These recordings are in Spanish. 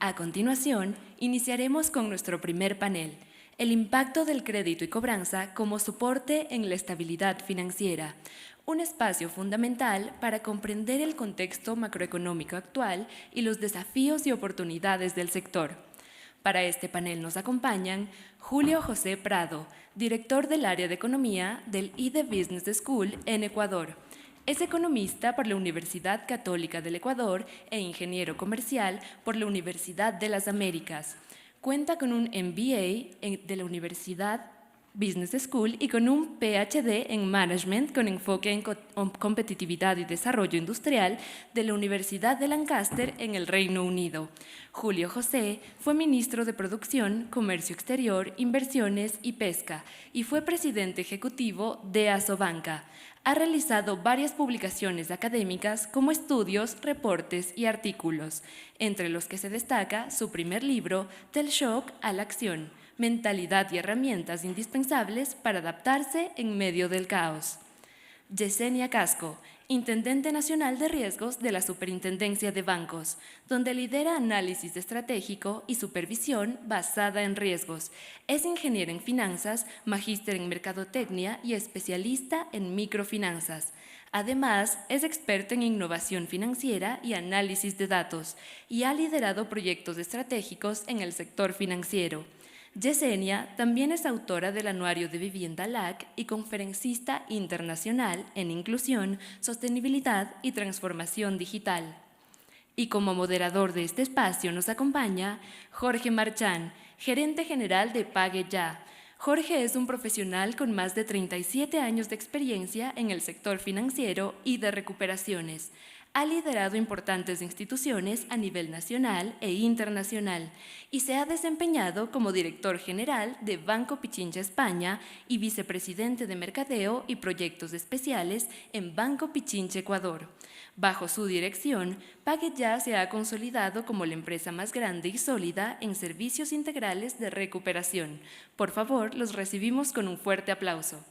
A continuación, iniciaremos con nuestro primer panel, el impacto del crédito y cobranza como soporte en la estabilidad financiera, un espacio fundamental para comprender el contexto macroeconómico actual y los desafíos y oportunidades del sector. Para este panel nos acompañan Julio José Prado, director del área de economía del IDE Business School en Ecuador. Es economista por la Universidad Católica del Ecuador e ingeniero comercial por la Universidad de las Américas. Cuenta con un MBA de la Universidad Business School y con un PhD en Management con enfoque en competitividad y desarrollo industrial de la Universidad de Lancaster en el Reino Unido. Julio José fue ministro de Producción, Comercio Exterior, Inversiones y Pesca y fue presidente ejecutivo de Asobanca. Ha realizado varias publicaciones académicas como estudios, reportes y artículos, entre los que se destaca su primer libro, Del shock a la acción, mentalidad y herramientas indispensables para adaptarse en medio del caos. Yesenia Casco, Intendente Nacional de Riesgos de la Superintendencia de Bancos, donde lidera análisis estratégico y supervisión basada en riesgos. Es ingeniera en finanzas, magíster en mercadotecnia y especialista en microfinanzas. Además, es experta en innovación financiera y análisis de datos, y ha liderado proyectos estratégicos en el sector financiero. Yesenia también es autora del Anuario de Vivienda LAC y conferencista internacional en inclusión, sostenibilidad y transformación digital. Y como moderador de este espacio nos acompaña Jorge Marchán, gerente general de Pague Ya. Jorge es un profesional con más de 37 años de experiencia en el sector financiero y de recuperaciones. Ha liderado importantes instituciones a nivel nacional e internacional y se ha desempeñado como director general de Banco Pichincha España y vicepresidente de Mercadeo y Proyectos Especiales en Banco Pichincha Ecuador. Bajo su dirección, Pague Ya se ha consolidado como la empresa más grande y sólida en servicios integrales de recuperación. Por favor, los recibimos con un fuerte aplauso.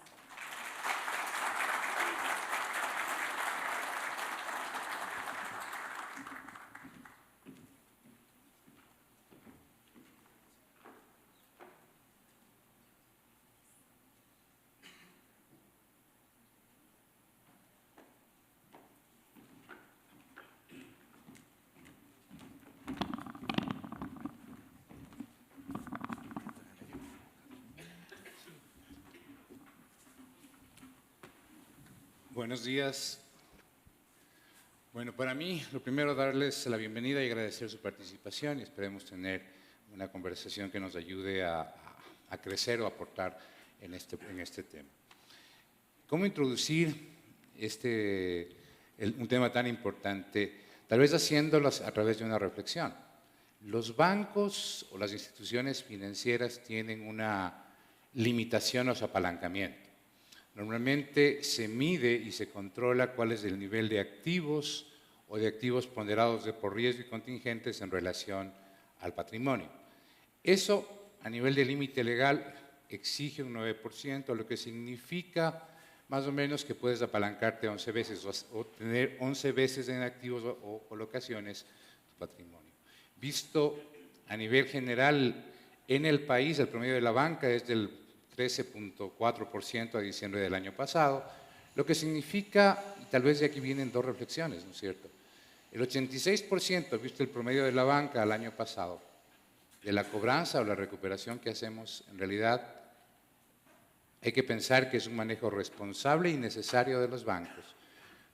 Buenos días. Bueno, para mí, lo primero, darles la bienvenida y agradecer su participación y esperemos tener una conversación que nos ayude a crecer o aportar en este tema. ¿Cómo introducir un tema tan importante? Tal vez haciéndolo a través de una reflexión. Los bancos o las instituciones financieras tienen una limitación a su apalancamiento. Normalmente se mide y se controla cuál es el nivel de activos o de activos ponderados por riesgo y contingentes en relación al patrimonio. Eso, a nivel de límite legal, exige un 9%, lo que significa más o menos que puedes apalancarte 11 veces o tener 11 veces en activos o colocaciones tu patrimonio. Visto a nivel general en el país, el promedio de la banca es del 13.4% a diciembre del año pasado, lo que significa, y tal vez de aquí vienen dos reflexiones, ¿no es cierto? El 86%, visto el promedio de la banca al año pasado, de la cobranza o la recuperación que hacemos, en realidad hay que pensar que es un manejo responsable y necesario de los bancos,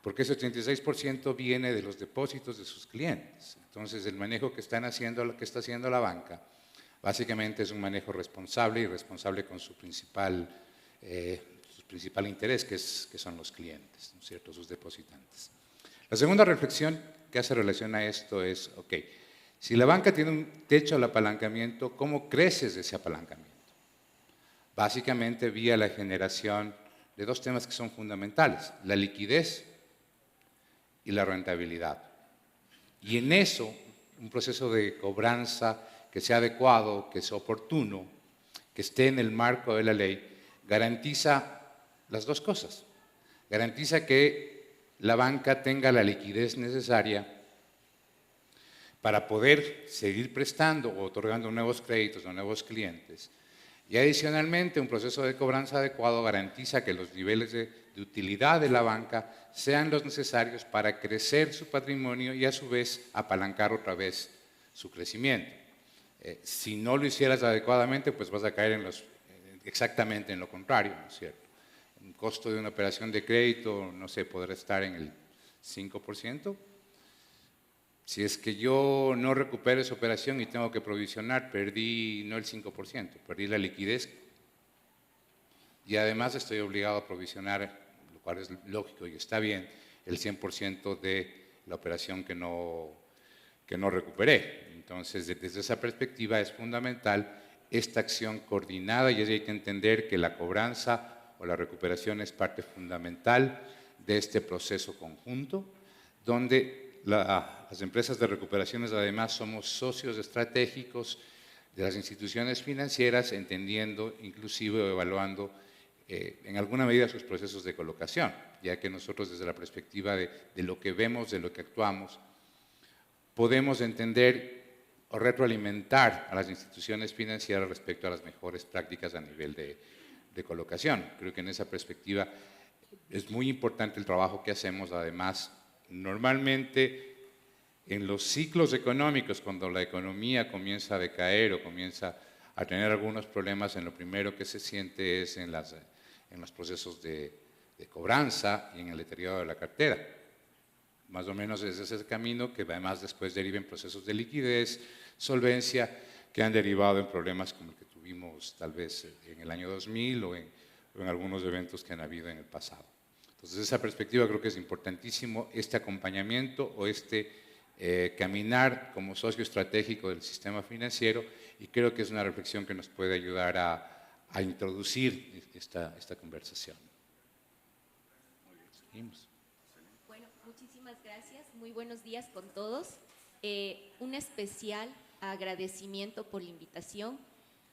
porque ese 86% viene de los depósitos de sus clientes. Entonces, el manejo que está haciendo la banca básicamente es un manejo responsable y responsable con su principal interés, que son los clientes, ¿no es cierto?, sus depositantes. La segunda reflexión que hace relación a esto es, ok, si la banca tiene un techo al apalancamiento, ¿cómo creces ese apalancamiento? Básicamente vía la generación de dos temas que son fundamentales, la liquidez y la rentabilidad. Y en eso, un proceso de cobranza que sea adecuado, que sea oportuno, que esté en el marco de la ley, garantiza las dos cosas. Garantiza que la banca tenga la liquidez necesaria para poder seguir prestando o otorgando nuevos créditos a nuevos clientes. Y adicionalmente, un proceso de cobranza adecuado garantiza que los niveles de utilidad de la banca sean los necesarios para crecer su patrimonio y a su vez apalancar otra vez su crecimiento. Si no lo hicieras adecuadamente, pues vas a caer exactamente en lo contrario, ¿no es cierto? Un costo de una operación de crédito, no sé, podrá estar en el 5%. Si es que yo no recupero esa operación y tengo que provisionar, perdí no el 5%, perdí la liquidez. Y además estoy obligado a provisionar, lo cual es lógico y está bien, el 100% de la operación que no recuperé. Entonces, desde esa perspectiva es fundamental esta acción coordinada y hay que entender que la cobranza o la recuperación es parte fundamental de este proceso conjunto, donde las empresas de recuperaciones además somos socios estratégicos de las instituciones financieras, entendiendo, inclusive o evaluando en alguna medida sus procesos de colocación, ya que nosotros desde la perspectiva de lo que vemos, de lo que actuamos, podemos entender o retroalimentar a las instituciones financieras respecto a las mejores prácticas a nivel de colocación. Creo que en esa perspectiva es muy importante el trabajo que hacemos. Además, normalmente en los ciclos económicos, cuando la economía comienza a decaer o comienza a tener algunos problemas, en lo primero que se siente es en los procesos de cobranza y en el deterioro de la cartera. Más o menos es ese camino que además después deriven procesos de liquidez, solvencia, que han derivado en problemas como el que tuvimos tal vez en el año 2000 o en algunos eventos que han habido en el pasado. Entonces, desde esa perspectiva creo que es importantísimo este acompañamiento o caminar como socio estratégico del sistema financiero, y creo que es una reflexión que nos puede ayudar a introducir esta conversación. Muy bien, seguimos. Bueno, muchísimas gracias. Muy buenos días con todos. Un especial agradecimiento por la invitación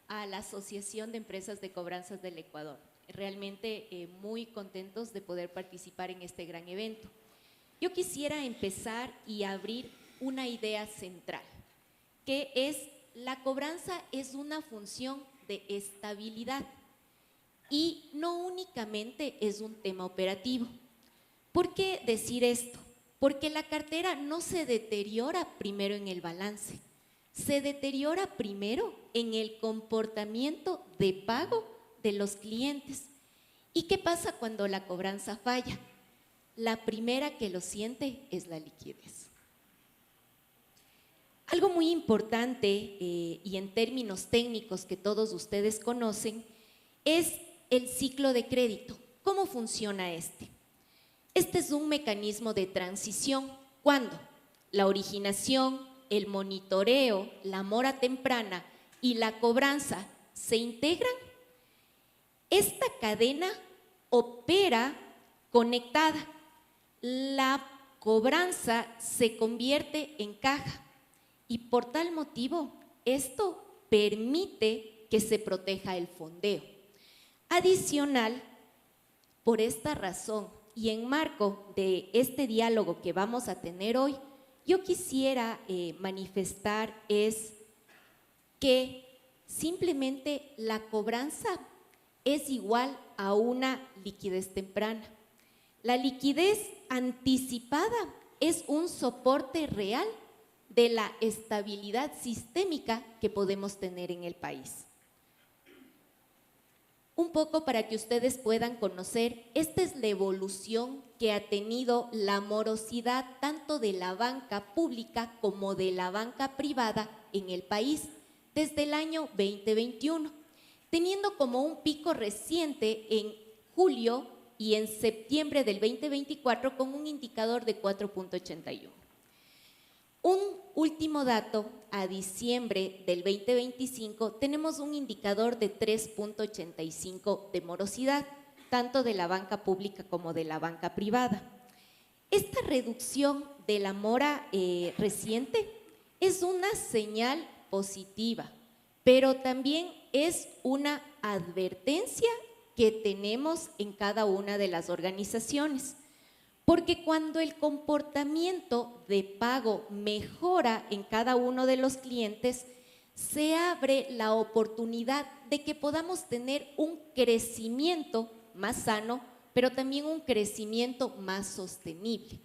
a la Asociación de Empresas de Cobranzas del Ecuador. Realmente muy contentos de poder participar en este gran evento. Yo quisiera empezar y abrir una idea central, que es la cobranza es una función de estabilidad y no únicamente es un tema operativo. ¿Por qué decir esto? Porque la cartera no se deteriora primero en el balance, se deteriora primero en el comportamiento de pago de los clientes. ¿Y qué pasa cuando la cobranza falla? La primera que lo siente es la liquidez. Algo muy importante y en términos técnicos que todos ustedes conocen es el ciclo de crédito. ¿Cómo funciona este? Este es un mecanismo de transición. ¿Cuándo? La originación, el monitoreo, la mora temprana y la cobranza se integran. Esta cadena opera conectada. La cobranza se convierte en caja y por tal motivo esto permite que se proteja el fondeo. Adicional, por esta razón y en marco de este diálogo que vamos a tener hoy, yo quisiera manifestar es que simplemente la cobranza es igual a una liquidez temprana. La liquidez anticipada es un soporte real de la estabilidad sistémica que podemos tener en el país. Un poco para que ustedes puedan conocer, esta es la evolución que ha tenido la morosidad tanto de la banca pública como de la banca privada en el país desde el año 2021, teniendo como un pico reciente en julio y en septiembre del 2024 con un indicador de 4.81. Un último dato, a diciembre del 2025 tenemos un indicador de 3.85 de morosidad, tanto de la banca pública como de la banca privada. Esta reducción de la mora reciente es una señal positiva, pero también es una advertencia que tenemos en cada una de las organizaciones. Porque cuando el comportamiento de pago mejora en cada uno de los clientes, se abre la oportunidad de que podamos tener un crecimiento más sano, pero también un crecimiento más sostenible.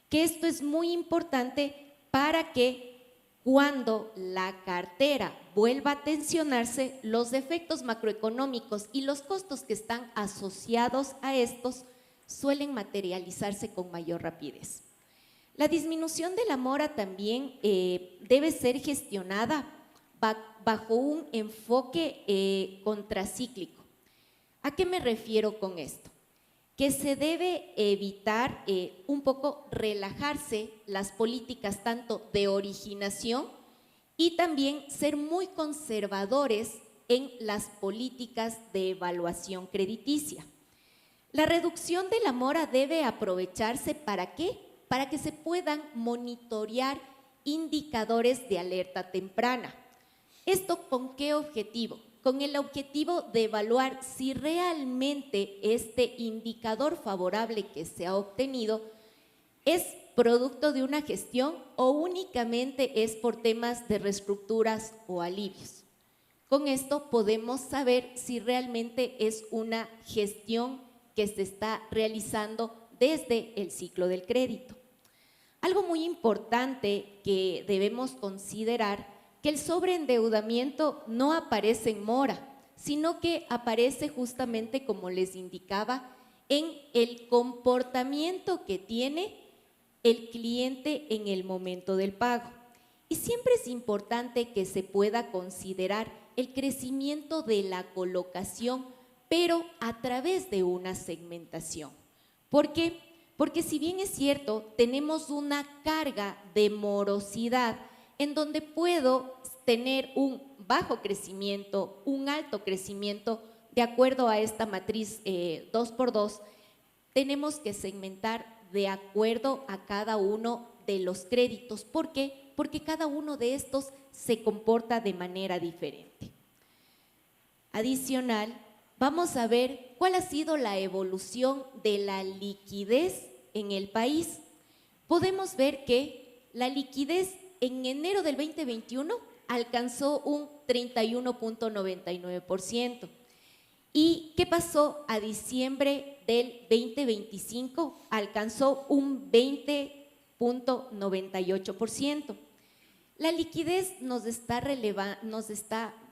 Que esto es muy importante para que cuando la cartera vuelva a tensionarse, los efectos macroeconómicos y los costos que están asociados a estos suelen materializarse con mayor rapidez. La disminución de la mora también debe ser gestionada bajo un enfoque contracíclico. ¿A qué me refiero con esto? Que se debe evitar un poco relajarse las políticas tanto de originación y también ser muy conservadores en las políticas de evaluación crediticia. La reducción de la mora debe aprovecharse ¿para qué? Para que se puedan monitorear indicadores de alerta temprana. ¿Esto con qué objetivo? Con el objetivo de evaluar si realmente este indicador favorable que se ha obtenido es producto de una gestión o únicamente es por temas de reestructuras o alivios. Con esto podemos saber si realmente es una gestión que se está realizando desde el ciclo del crédito. Algo muy importante que debemos considerar, que el sobreendeudamiento no aparece en mora, sino que aparece justamente, como les indicaba, en el comportamiento que tiene el cliente en el momento del pago. Y siempre es importante que se pueda considerar el crecimiento de la colocación, pero a través de una segmentación. ¿Por qué? Porque si bien es cierto, tenemos una carga de morosidad en donde puedo tener un bajo crecimiento, un alto crecimiento, de acuerdo a esta matriz 2x2, tenemos que segmentar de acuerdo a cada uno de los créditos. ¿Por qué? Porque cada uno de estos se comporta de manera diferente. Adicional, vamos a ver cuál ha sido la evolución de la liquidez en el país. Podemos ver que la liquidez en enero del 2021 alcanzó un 31.99%. ¿Y qué pasó a diciembre del 2025? Alcanzó un 20.98%. La liquidez nos está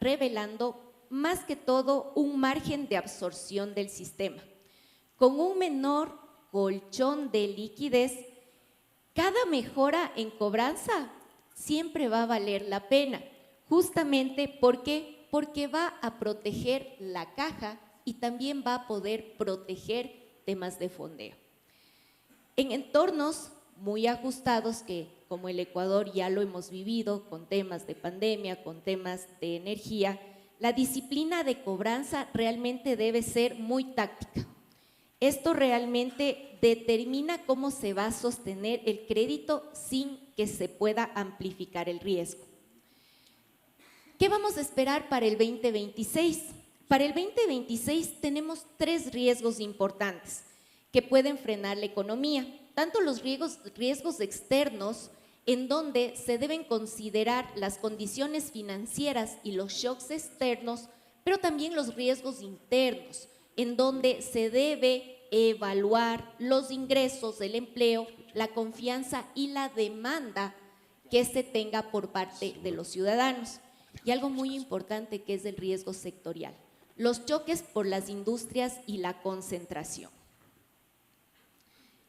revelando más que todo un margen de absorción del sistema. Con un menor colchón de liquidez, cada mejora en cobranza siempre va a valer la pena, justamente porque va a proteger la caja y también va a poder proteger temas de fondeo. En entornos muy ajustados, que como el Ecuador ya lo hemos vivido, con temas de pandemia, con temas de energía, la disciplina de cobranza realmente debe ser muy táctica. Esto realmente determina cómo se va a sostener el crédito sin que se pueda amplificar el riesgo. ¿Qué vamos a esperar para el 2026? Para el 2026 tenemos 3 riesgos importantes que pueden frenar la economía. Tanto los riesgos externos, en donde se deben considerar las condiciones financieras y los shocks externos, pero también los riesgos internos, en donde se debe evaluar los ingresos, el empleo, la confianza y la demanda que se tenga por parte de los ciudadanos. Y algo muy importante, que es el riesgo sectorial, los choques por las industrias y la concentración.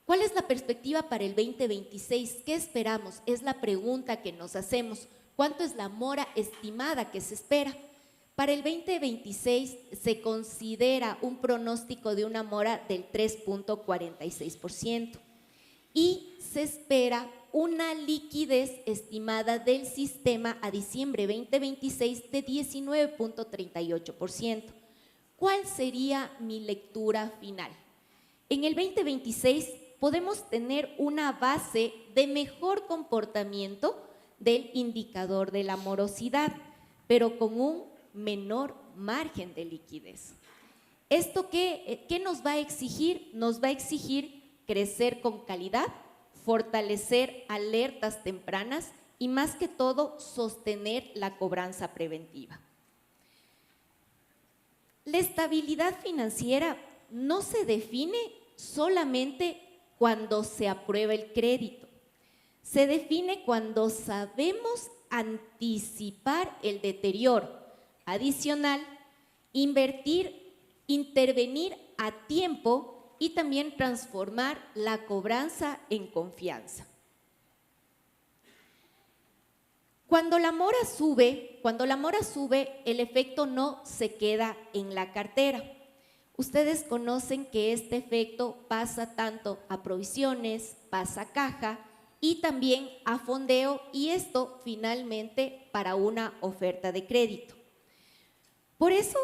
¿Cuál es la perspectiva para el 2026? ¿Qué esperamos? Es la pregunta que nos hacemos. ¿Cuánto es la mora estimada que se espera? Para el 2026 se considera un pronóstico de una mora del 3.46% y se espera una liquidez estimada del sistema a diciembre 2026 de 19.38%. ¿Cuál sería mi lectura final? En el 2026 podemos tener una base de mejor comportamiento del indicador de la morosidad, pero con un menor margen de liquidez. ¿Esto qué nos va a exigir? Nos va a exigir crecer con calidad, fortalecer alertas tempranas y más que todo sostener la cobranza preventiva. La estabilidad financiera no se define solamente cuando se aprueba el crédito. Se define cuando sabemos anticipar el deterioro. Adicional, invertir, intervenir a tiempo y también transformar la cobranza en confianza. Cuando la mora sube, el efecto no se queda en la cartera. Ustedes conocen que este efecto pasa tanto a provisiones, pasa a caja y también a fondeo, y esto finalmente para una oferta de crédito. Por eso,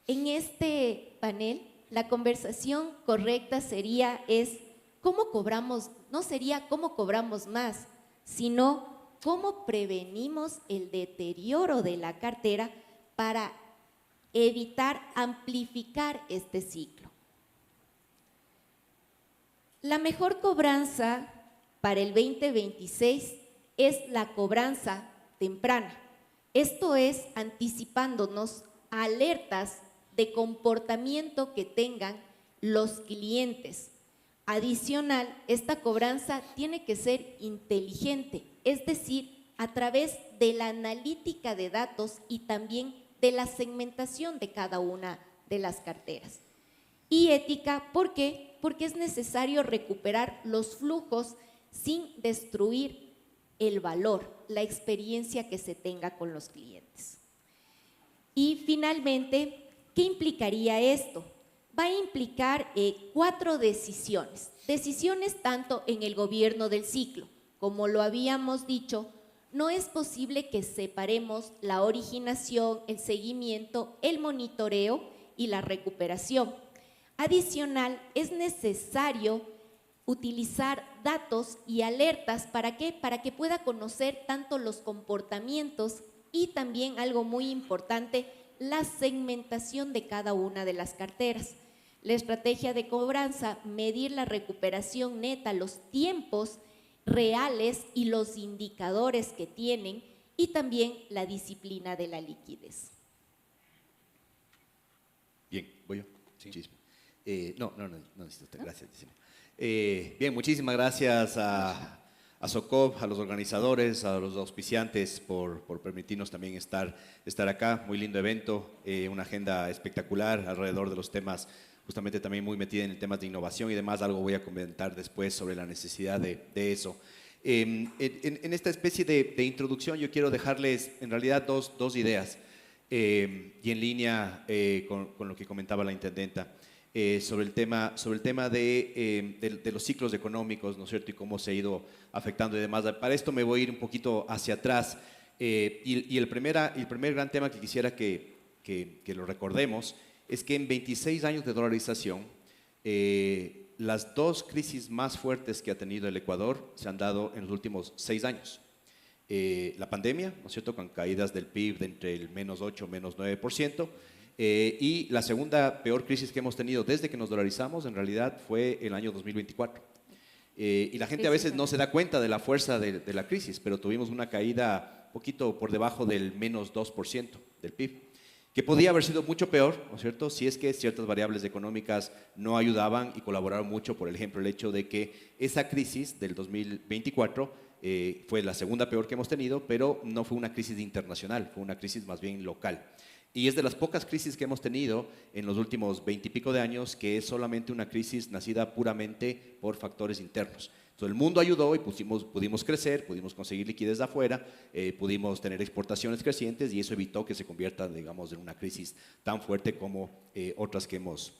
en este panel, la conversación correcta sería cómo cobramos, no sería cómo cobramos más, sino cómo prevenimos el deterioro de la cartera para evitar amplificar este ciclo. La mejor cobranza para el 2026 es la cobranza temprana. Esto es anticipándonos a alertas de comportamiento que tengan los clientes. Adicional, esta cobranza tiene que ser inteligente, es decir, a través de la analítica de datos y también de la segmentación de cada una de las carteras. Y ética, ¿por qué? Porque es necesario recuperar los flujos sin destruir el valor, la experiencia que se tenga con los clientes. Y finalmente, ¿qué implicaría esto? Va a implicar 4 decisiones. Decisiones tanto en el gobierno del ciclo. Como lo habíamos dicho, no es posible que separemos la originación, el seguimiento, el monitoreo y la recuperación. Adicional, es necesario utilizar datos y alertas. ¿Para qué? Para que pueda conocer tanto los comportamientos y también algo muy importante, la segmentación de cada una de las carteras. La estrategia de cobranza, medir la recuperación neta, los tiempos reales y los indicadores que tienen, y también la disciplina de la liquidez. Bien, ¿voy yo? Sí. No necesito usted, gracias. Bien, muchísimas gracias a SOCOP, a los organizadores, a los auspiciantes por permitirnos también estar acá. Muy lindo evento, una agenda espectacular alrededor de los temas, justamente también muy metida en el tema de innovación y demás. Algo voy a comentar después sobre la necesidad de eso. En esta especie de introducción yo quiero dejarles en realidad dos ideas y en línea con lo que comentaba la intendenta. Sobre el tema de los ciclos económicos, ¿no es cierto? Y cómo se ha ido afectando y demás. Para esto me voy a ir un poquito hacia atrás. Y el primer gran tema que quisiera que lo recordemos es que en 26 años de dolarización, las 2 crisis más fuertes que ha tenido el Ecuador se han dado en los últimos 6 años. La pandemia, ¿no es cierto?, con caídas del PIB de entre el -8% y -9%. Y la segunda peor crisis que hemos tenido desde que nos dolarizamos, en realidad, fue el año 2024. Y la gente a veces no se da cuenta de la fuerza de la crisis, pero tuvimos una caída un poquito por debajo del -2% del PIB, que podía haber sido mucho peor, ¿no es cierto?, si es que ciertas variables económicas no ayudaban y colaboraron mucho. Por ejemplo, el hecho de que esa crisis del 2024 fue la segunda peor que hemos tenido, pero no fue una crisis internacional, fue una crisis más bien local. Y es de las pocas crisis que hemos tenido en los últimos 20 y pico de años que es solamente una crisis nacida puramente por factores internos. Entonces el mundo ayudó y pudimos crecer, pudimos conseguir liquidez de afuera, pudimos tener exportaciones crecientes, y eso evitó que se convierta, digamos, en una crisis tan fuerte como otras que hemos,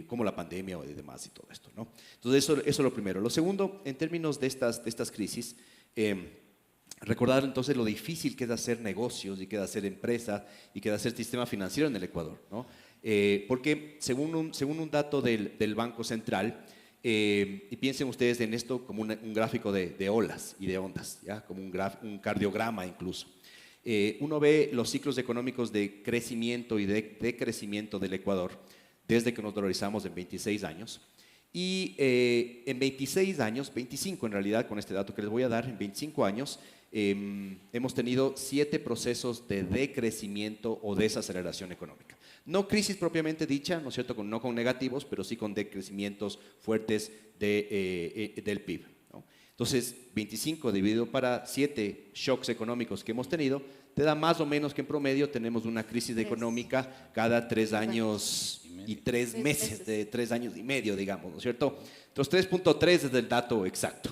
como la pandemia y demás y todo esto, ¿no? Entonces eso es lo primero. Lo segundo, en términos de estas crisis, recordar entonces lo difícil que es hacer negocios y que es hacer empresa y que es hacer sistema financiero en el Ecuador, ¿no? Porque según un dato del Banco Central, y piensen ustedes en esto como un gráfico de olas y de ondas, ¿ya? Como un cardiograma incluso. Uno ve los ciclos económicos de crecimiento y de decrecimiento del Ecuador desde que nos dolarizamos en 26 años. Y en 26 años, 25 en realidad, con este dato que les voy a dar, en 25 años, hemos tenido 7 procesos de decrecimiento o desaceleración económica. No crisis propiamente dicha, ¿no es cierto?, no con negativos, pero sí con decrecimientos fuertes del PIB, ¿no? Entonces, 25 dividido para 7 shocks económicos que hemos tenido, te da más o menos que en promedio tenemos una crisis económica cada 3 años y 3 meses, de 3 años y medio, digamos, ¿no es cierto? Entonces, 3.3 es el dato exacto.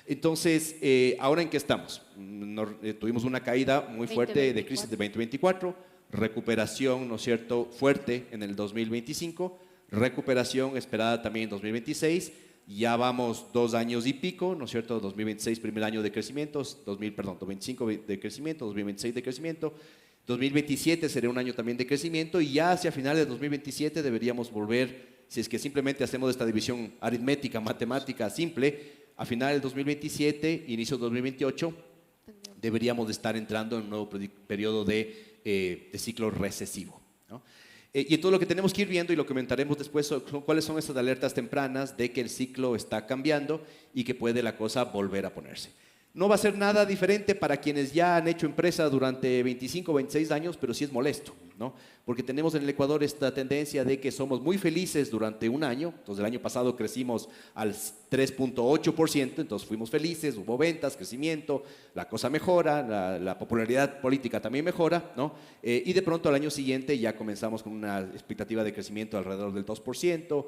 Entonces, ¿ahora en qué estamos? Tuvimos una caída muy fuerte de crisis de 2024, recuperación, ¿no es cierto?, fuerte en el 2025, recuperación esperada también en 2026, ya vamos 2 años y pico, ¿no es cierto?, 2026 primer año de crecimiento, 2025 de crecimiento, 2026 de crecimiento, 2027 será un año también de crecimiento y ya hacia finales de 2027 deberíamos volver, si es que simplemente hacemos esta división aritmética, matemática simple, a finales del 2027, inicio del 2028, deberíamos de estar entrando en un nuevo periodo de ciclo recesivo, ¿no? Y entonces lo que tenemos que ir viendo y lo comentaremos después son cuáles son esas alertas tempranas de que el ciclo está cambiando y que puede la cosa volver a ponerse. No va a ser nada diferente para quienes ya han hecho empresa durante 25 o 26 años, pero sí es molesto, ¿no? Porque tenemos en el Ecuador esta tendencia de que somos muy felices durante un año. Entonces el año pasado crecimos al 3.8%, entonces fuimos felices, hubo ventas, crecimiento, la cosa mejora, la popularidad política también mejora, ¿no? Y de pronto al año siguiente ya comenzamos con una expectativa de crecimiento alrededor del 2%,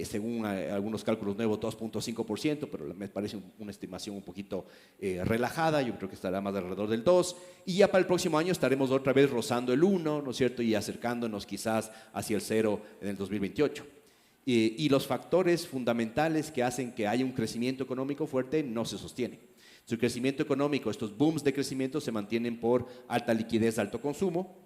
según algunos cálculos nuevos 2.5%, pero me parece una estimación un poquito relajada, yo creo que estará más alrededor del 2%, y ya para el próximo año estaremos otra vez rozando el 1%, ¿no es cierto?, y acercándonos quizás hacia el 0% en el 2028. Y los factores fundamentales que hacen que haya un crecimiento económico fuerte no se sostienen. Su crecimiento económico, estos booms de crecimiento se mantienen por alta liquidez, alto consumo,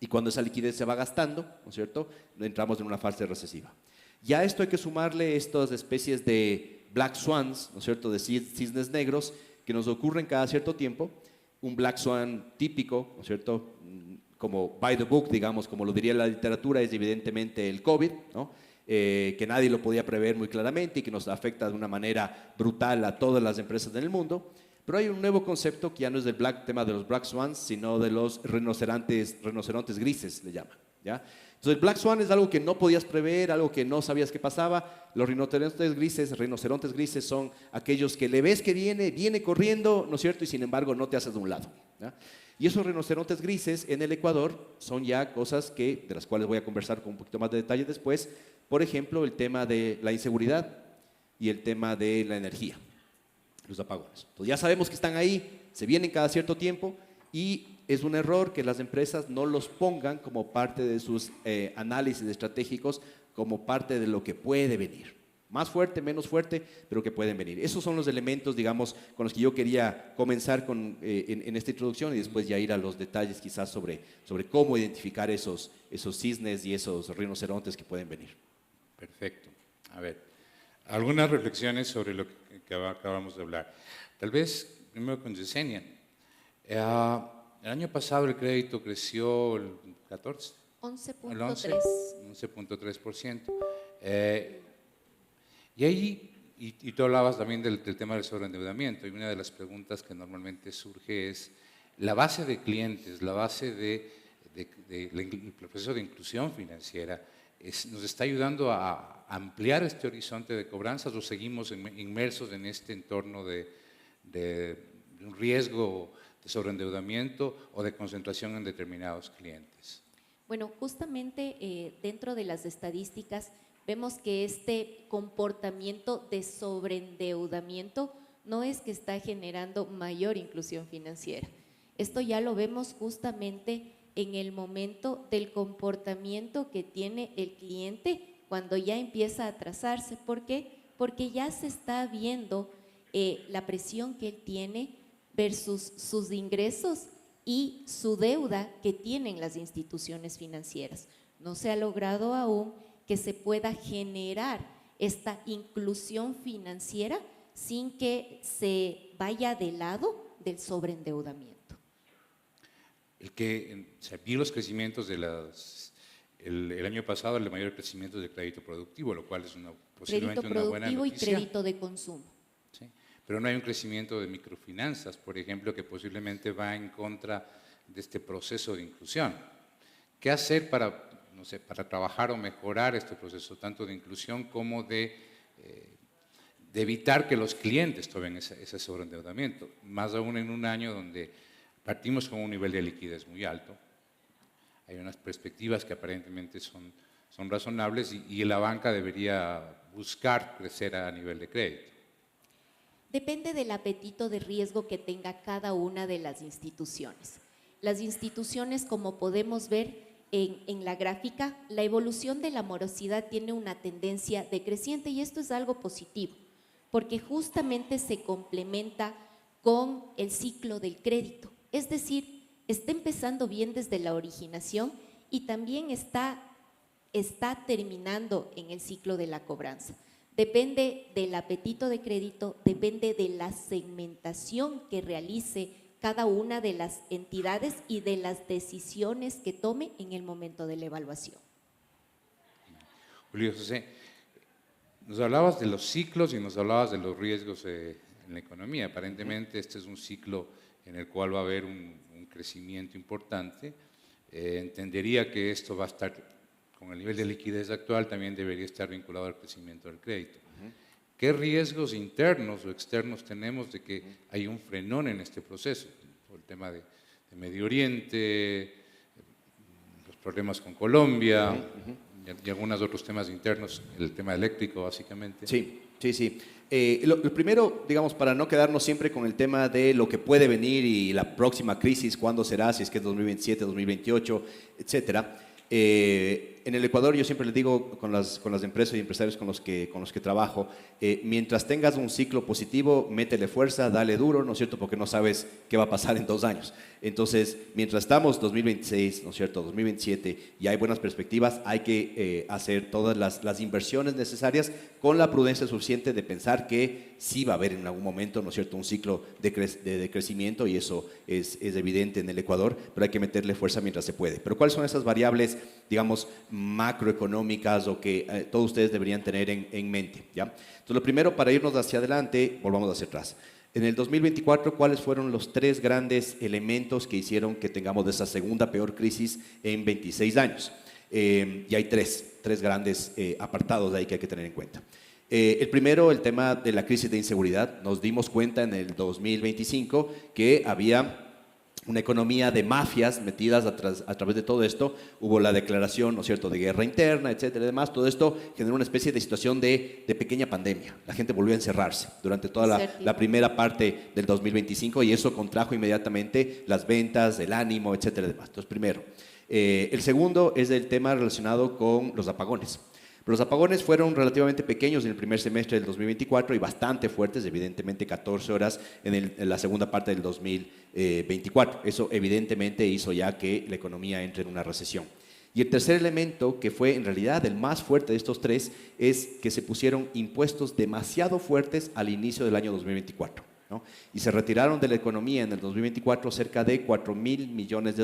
y cuando esa liquidez se va gastando, ¿no es cierto?, entramos en una fase recesiva. Ya esto hay que sumarle estas especies de black swans, ¿no es cierto?, de cisnes negros que nos ocurren cada cierto tiempo. Un black swan típico, ¿no es cierto?, como by the book, digamos, como lo diría la literatura, es evidentemente el COVID, ¿no? Que nadie lo podía prever muy claramente y que nos afecta de una manera brutal a todas las empresas en el mundo. Pero hay un nuevo concepto que ya no es del tema de los black swans, sino de los rinocerontes grises, le llaman, ¿ya? Entonces el black swan es algo que no podías prever, algo que no sabías que pasaba. Los rinocerontes grises son aquellos que le ves que viene corriendo, ¿no es cierto?, y sin embargo no te haces de un lado, ¿ya? Y esos rinocerontes grises en el Ecuador son ya cosas de las cuales voy a conversar con un poquito más de detalle después. Por ejemplo, el tema de la inseguridad y el tema de la energía, los apagones. Entonces ya sabemos que están ahí, se vienen cada cierto tiempo y es un error que las empresas no los pongan como parte de sus análisis estratégicos, como parte de lo que puede venir. Más fuerte, menos fuerte, pero que pueden venir. Esos son los elementos, digamos, con los que yo quería comenzar en esta introducción y después ya ir a los detalles quizás sobre cómo identificar esos cisnes y esos rinocerontes que pueden venir. Perfecto. A ver, algunas reflexiones sobre lo que acabamos de hablar. Tal vez, primero con Yesenia. El año pasado el crédito creció el 14. 11.3. 11.3%. Y ahí, y tú hablabas también del tema del sobreendeudamiento, y una de las preguntas que normalmente surge es la base de clientes, la base del proceso de inclusión financiera, ¿nos está ayudando a ampliar este horizonte de cobranzas o seguimos inmersos en este entorno de un riesgo de sobreendeudamiento o de concentración en determinados clientes? Bueno, justamente dentro de las estadísticas vemos que este comportamiento de sobreendeudamiento no es que está generando mayor inclusión financiera. Esto ya lo vemos justamente en el momento del comportamiento que tiene el cliente cuando ya empieza a atrasarse. ¿Por qué? Porque ya se está viendo la presión que él tiene versus sus ingresos y su deuda que tienen las instituciones financieras. No se ha logrado aún que se pueda generar esta inclusión financiera sin que se vaya de lado del sobreendeudamiento. Vi los crecimientos de las El año pasado el mayor crecimiento de crédito productivo, lo cual es posiblemente Crédito una buena productivo y noticia. crédito de consumo. ¿Sí? Pero no hay un crecimiento de microfinanzas, por ejemplo, que posiblemente va en contra de este proceso de inclusión. ¿Qué hacer para, no sé, para trabajar o mejorar este proceso, tanto de inclusión como de evitar que los clientes tomen ese sobreendeudamiento? Más aún en un año donde partimos con un nivel de liquidez muy alto, hay unas perspectivas que aparentemente son razonables y la banca debería buscar crecer a nivel de crédito. Depende del apetito de riesgo que tenga cada una de las instituciones. Las instituciones, como podemos ver en la gráfica, la evolución de la morosidad tiene una tendencia decreciente y esto es algo positivo, porque justamente se complementa con el ciclo del crédito. Es decir, está empezando bien desde la originación y también está terminando en el ciclo de la cobranza. Depende del apetito de crédito, depende de la segmentación que realice cada una de las entidades y de las decisiones que tome en el momento de la evaluación. Julio José, nos hablabas de los ciclos y nos hablabas de los riesgos en la economía. Aparentemente este es un ciclo en el cual va a haber un crecimiento importante. Entendería que esto va a estar, con el nivel de liquidez actual, también debería estar vinculado al crecimiento del crédito. ¿Qué riesgos internos o externos tenemos de que hay un frenón en este proceso? Por el tema de Medio Oriente, los problemas con Colombia y algunos otros temas internos, el tema eléctrico básicamente. Sí. Lo primero, digamos, para no quedarnos siempre con el tema de lo que puede venir y la próxima crisis, cuándo será, si es que es 2027, 2028, etcétera. En el Ecuador yo siempre les digo con las empresas y empresarios con los que trabajo, mientras tengas un ciclo positivo, métele fuerza, dale duro, ¿no es cierto? Porque no sabes qué va a pasar en 2 años. Entonces, mientras estamos 2026, ¿no es cierto? 2027 y hay buenas perspectivas, hay que hacer todas las inversiones necesarias con la prudencia suficiente de pensar que sí va a haber en algún momento, ¿no es cierto?, un ciclo de crecimiento y eso es evidente en el Ecuador, pero hay que meterle fuerza mientras se puede. Pero ¿cuáles son esas variables, digamos, macroeconómicas o que todos ustedes deberían tener en mente? ¿Ya? Entonces, lo primero, para irnos hacia adelante, volvamos hacia atrás. En el 2024, ¿cuáles fueron los 3 grandes elementos que hicieron que tengamos esa segunda peor crisis en 26 años? Y hay tres grandes apartados de ahí que hay que tener en cuenta. El primero, el tema de la crisis de inseguridad. Nos dimos cuenta en el 2025 que había una economía de mafias metidas a través de todo esto. Hubo la declaración, ¿no es cierto?, de guerra interna, etcétera, y demás. Todo esto generó una especie de situación de pequeña pandemia. La gente volvió a encerrarse durante toda la primera parte del 2025 y eso contrajo inmediatamente las ventas, el ánimo, etcétera, y demás. Entonces, primero. El segundo es el tema relacionado con los apagones. Los apagones fueron relativamente pequeños en el primer semestre del 2024 y bastante fuertes, evidentemente 14 horas en la segunda parte del 2024. Eso evidentemente hizo ya que la economía entre en una recesión. Y el tercer elemento, que fue en realidad el más fuerte de estos 3, es que se pusieron impuestos demasiado fuertes al inicio del año 2024. ¿no? Y se retiraron de la economía en el 2024 cerca de $4.000 millones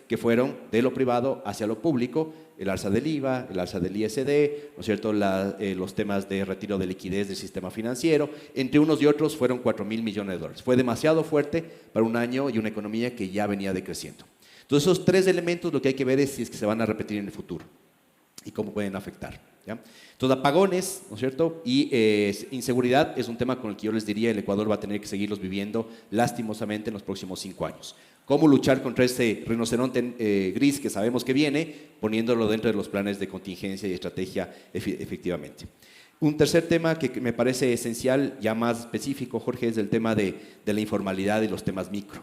que fueron de lo privado hacia lo público, el alza del IVA, el alza del ISD, ¿no es cierto? Los temas de retiro de liquidez del sistema financiero, entre unos y otros fueron $4.000 millones. Fue demasiado fuerte para un año y una economía que ya venía decreciendo. Entonces, esos 3 elementos lo que hay que ver es si es que se van a repetir en el futuro y cómo pueden afectar. ¿Ya? Entonces, apagones, ¿no es cierto? Y inseguridad es un tema con el que yo les diría el Ecuador va a tener que seguirlos viviendo lastimosamente en los próximos 5 años. ¿Cómo luchar contra este rinoceronte gris que sabemos que viene? Poniéndolo dentro de los planes de contingencia y estrategia efectivamente. Un tercer tema que me parece esencial, ya más específico, Jorge, es el tema de la informalidad y los temas micro.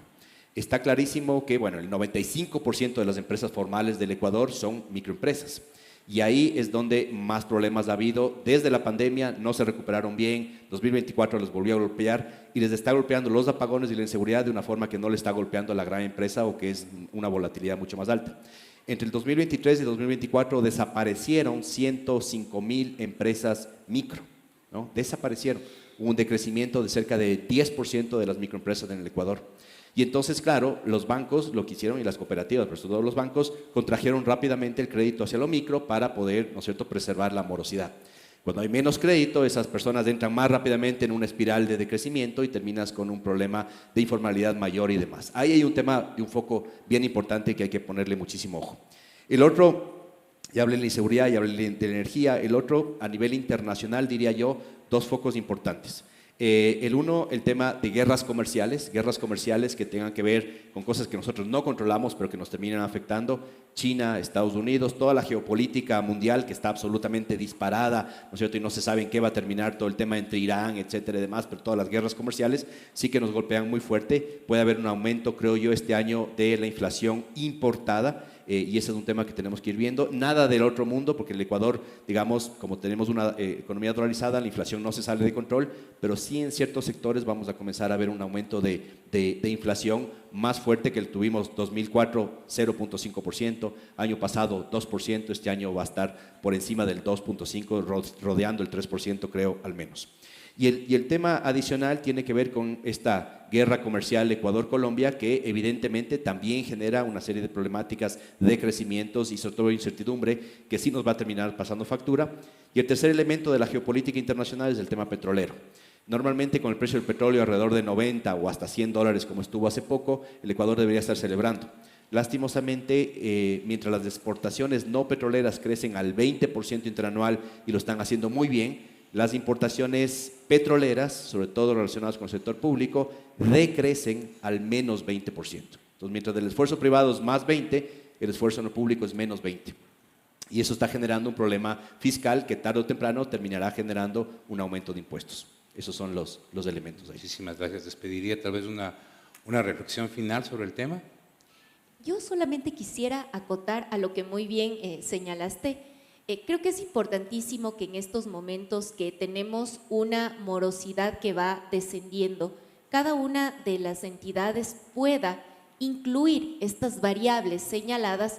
Está clarísimo que, bueno, el 95% de las empresas formales del Ecuador son microempresas. Y ahí es donde más problemas ha habido. Desde la pandemia no se recuperaron bien, 2024 los volvió a golpear y les está golpeando los apagones y la inseguridad de una forma que no le está golpeando a la gran empresa o que es una volatilidad mucho más alta. Entre el 2023 y 2024 desaparecieron 105.000 empresas micro, ¿no? Desaparecieron. Hubo un decrecimiento de cerca de 10% de las microempresas en el Ecuador. Y entonces, claro, los bancos lo que hicieron y las cooperativas, pero sobre todo los bancos, contrajeron rápidamente el crédito hacia lo micro para poder, ¿no es cierto?, preservar la morosidad. Cuando hay menos crédito, esas personas entran más rápidamente en una espiral de decrecimiento y terminas con un problema de informalidad mayor y demás. Ahí hay un tema de un foco bien importante que hay que ponerle muchísimo ojo. El otro, ya hablé de la inseguridad, ya hablé de la energía. El otro, a nivel internacional, diría yo, dos focos importantes. El uno, el tema de guerras comerciales que tengan que ver con cosas que nosotros no controlamos, pero que nos terminan afectando. China, Estados Unidos, toda la geopolítica mundial que está absolutamente disparada, ¿no es cierto? Y no se sabe en qué va a terminar todo el tema entre Irán, etcétera y demás, pero todas las guerras comerciales sí que nos golpean muy fuerte. Puede haber un aumento, creo yo, este año de la inflación importada. Y ese es un tema que tenemos que ir viendo. Nada del otro mundo, porque el Ecuador, digamos, como tenemos una economía dolarizada, la inflación no se sale de control, pero sí en ciertos sectores vamos a comenzar a ver un aumento de inflación más fuerte que el tuvimos 2004, 0.5%, año pasado 2%, este año va a estar por encima del 2.5%, rodeando el 3% creo al menos. Y el tema adicional tiene que ver con esta guerra comercial Ecuador-Colombia, que evidentemente también genera una serie de problemáticas de crecimientos y sobre todo incertidumbre que sí nos va a terminar pasando factura. Y el tercer elemento de la geopolítica internacional es el tema petrolero. Normalmente con el precio del petróleo alrededor de 90 o hasta $100 como estuvo hace poco, el Ecuador debería estar celebrando. Lastimosamente, mientras las exportaciones no petroleras crecen al 20% interanual y lo están haciendo muy bien, las importaciones petroleras, sobre todo relacionadas con el sector público, decrecen al menos 20%. Entonces, mientras el esfuerzo privado es más 20, el esfuerzo no público es menos 20. Y eso está generando un problema fiscal que tarde o temprano terminará generando un aumento de impuestos. Esos son los elementos ahí. Muchísimas gracias. Despediría tal vez una reflexión final sobre el tema. Yo solamente quisiera acotar a lo que muy bien señalaste. Creo que es importantísimo que en estos momentos que tenemos una morosidad que va descendiendo, cada una de las entidades pueda incluir estas variables señaladas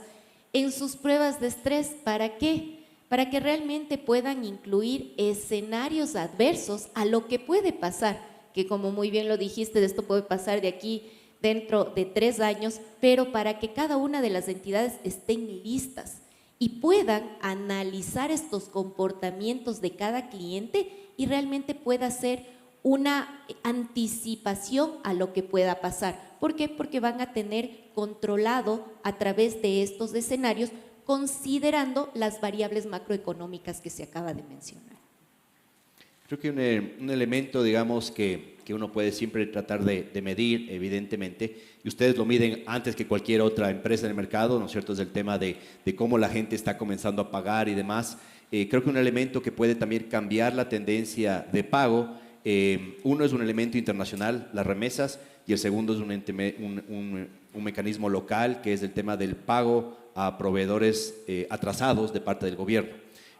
en sus pruebas de estrés. ¿Para qué? Para que realmente puedan incluir escenarios adversos a lo que puede pasar, que como muy bien lo dijiste, esto puede pasar de aquí dentro de 3 años, pero para que cada una de las entidades estén listas y puedan analizar estos comportamientos de cada cliente y realmente pueda hacer una anticipación a lo que pueda pasar. ¿Por qué? Porque van a tener controlado a través de estos escenarios, considerando las variables macroeconómicas que se acaba de mencionar. Creo que un elemento, digamos, que uno puede siempre tratar de medir, evidentemente, y ustedes lo miden antes que cualquier otra empresa en el mercado, ¿no es cierto?, es el tema de cómo la gente está comenzando a pagar y demás. Creo que un elemento que puede también cambiar la tendencia de pago, uno es un elemento internacional, las remesas, y el segundo es un mecanismo local, que es el tema del pago a proveedores atrasados de parte del gobierno.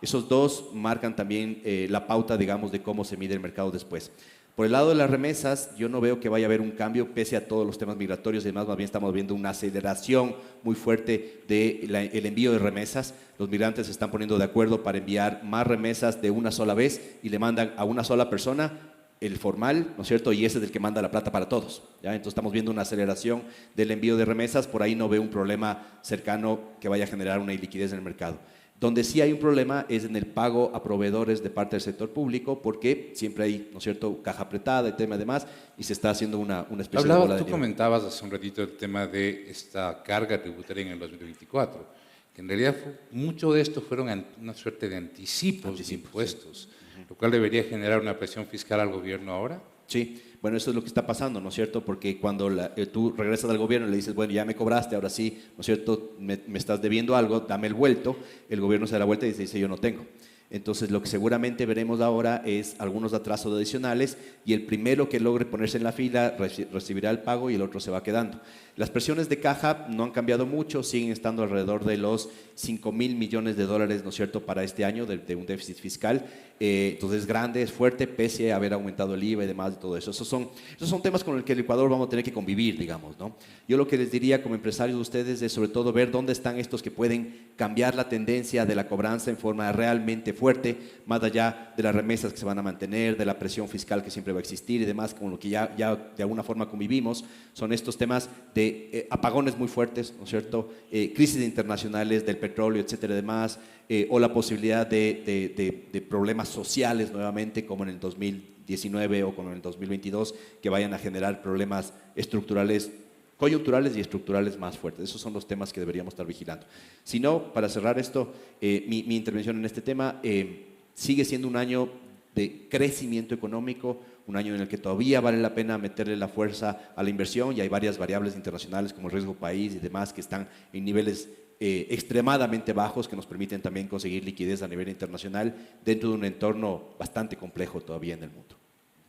Esos dos marcan también la pauta, digamos, de cómo se mide el mercado después. Por el lado de las remesas, yo no veo que vaya a haber un cambio pese a todos los temas migratorios y demás, más bien estamos viendo una aceleración muy fuerte del envío de remesas. Los migrantes se están poniendo de acuerdo para enviar más remesas de una sola vez y le mandan a una sola persona el formal, ¿no es cierto? Y ese es el que manda la plata para todos, ¿ya? Entonces estamos viendo una aceleración del envío de remesas, por ahí no veo un problema cercano que vaya a generar una iliquidez en el mercado. Donde sí hay un problema es en el pago a proveedores de parte del sector público, porque siempre hay, ¿no es cierto?, caja apretada y tema de más, y se está haciendo una especie de bola de Tú nieve. comentabas hace un ratito el tema de esta carga tributaria en el 2024, que en realidad mucho de esto fueron una suerte de anticipos de impuestos, lo cual debería generar una presión fiscal al gobierno ahora. Sí, bueno, eso es lo que está pasando, ¿no es cierto? Porque cuando tú regresas al gobierno y le dices, bueno, ya me cobraste, ahora sí, ¿no es cierto? Me estás debiendo algo, dame el vuelto, el gobierno se da la vuelta y dice, yo no tengo. Entonces, lo que seguramente veremos ahora es algunos atrasos adicionales y el primero que logre ponerse en la fila recibirá el pago y el otro se va quedando. Las presiones de caja no han cambiado mucho, siguen estando alrededor de los 5.000 millones de dólares, ¿no es cierto?, para este año de un déficit fiscal. Entonces es grande, es fuerte, pese a haber aumentado el IVA y demás y todo eso. Esos son temas con los que el Ecuador vamos a tener que convivir, digamos, ¿no? Yo lo que les diría como empresarios de ustedes es sobre todo ver dónde están estos que pueden cambiar la tendencia de la cobranza en forma realmente fuerte, más allá de las remesas que se van a mantener, de la presión fiscal que siempre va a existir y demás, con lo que ya de alguna forma convivimos, son estos temas de apagones muy fuertes, ¿no es cierto?, crisis internacionales del petróleo, etcétera, y demás, o la posibilidad de problemas sociales nuevamente, como en el 2019 o como en el 2022, que vayan a generar problemas estructurales, coyunturales y estructurales más fuertes. Esos son los temas que deberíamos estar vigilando. Si no, para cerrar esto, mi intervención en este tema, sigue siendo un año de crecimiento económico, un año en el que todavía vale la pena meterle la fuerza a la inversión, y hay varias variables internacionales como el riesgo país y demás que están en niveles extremadamente bajos, que nos permiten también conseguir liquidez a nivel internacional dentro de un entorno bastante complejo todavía en el mundo.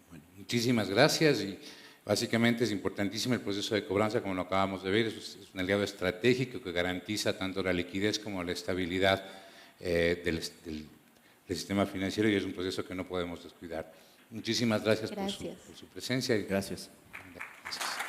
Bueno, muchísimas gracias. Y básicamente es importantísimo el proceso de cobranza, como lo acabamos de ver, es un aliado estratégico que garantiza tanto la liquidez como la estabilidad del sistema financiero, y es un proceso que no podemos descuidar. Muchísimas gracias. Por su presencia. Gracias. Gracias.